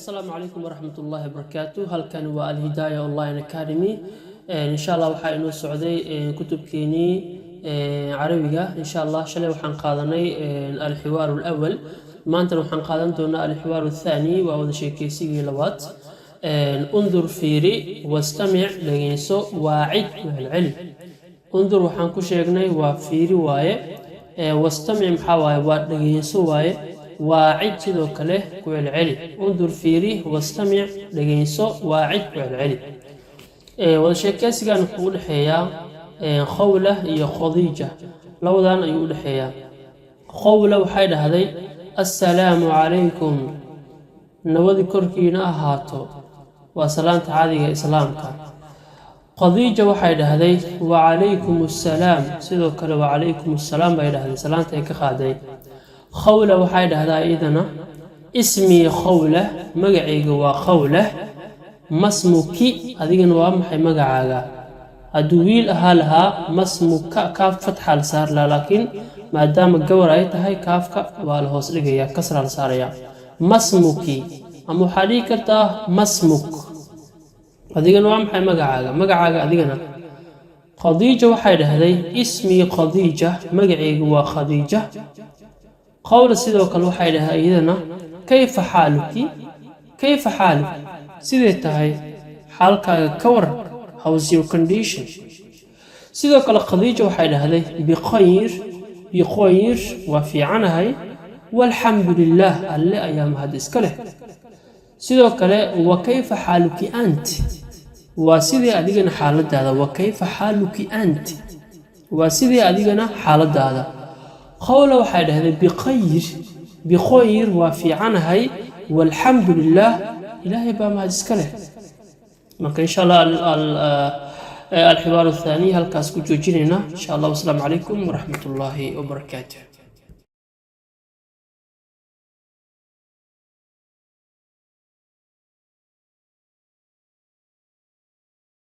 السلام عليكم ورحمة الله وبركاته. هل كان والهداية أونلاين أكاديمي إن شاء الله وحين السعودية كتب كيني عربية إن شاء الله شلي وحن قادني الحوار الأول ما أنت وحن قادنتنا الحوار الثاني وهذا شيء كيسي لوات انظر فيري واستمع لجنسو واعد مع العلم. انظر وحن كشيغني وفيري واي واستمع محاواي ولجنسو واي واعد sidoo kale ku celceli undur fiiri واستمع dhageyso waacid ku celceli wada sheekaysigan wuxuu u dhaxeeyaa Khawla iyo Khadija labadan ayuu u dhaxeeyaa Khawla waxay dhahday assalaamu calaykum nabadi korkiina ahaato waa salaanta caadiga islaamka Khadija waxay dhahday wa calaykum assalaam sidoo kale wa calaykum assalaam bay dhahday salaanta ay ka qaaday Khawla waxay dhahdaa idana ismi Khawla magacayga waa Khawla masmuki adigana waa maxay magacaaga haduu wiil ahaa lahaa masmuka kaaf fatxa la saar laakiin maadaama gawar ay tahay kaafka waa la hoos dhigaya kasra la saaraya masmuki ama waxa dhigi kartaa masmuk adigana waa maxay magacaaga adigana Khadija waxay dhahday ismi Khadija magacayga waa Khadija Khawla sidoo kale waxay dhahay iyadana kayfa xaaluki sidee tahay xaalkaaga ka war how's your condition sidoo kale Khadija waxay dhahday bikhayr waa fiicanahay walhamdulillah alle ayaa mahad iska leh sidoo kale wa kayfa xaaluki anti waa sidee adigana xaaladaada wa kayfa xaaluki anti waa sidee adigana xaaladaada Khawla waxay dhahday bikhayr waa fiicanahay walhamdulillah ilaahay baa mahad iska leh marka insha Allah الحوار الثاني هل كاسكو جوجينينا إن شاء الله والسلام عليكم ورحمة الله وبركاته.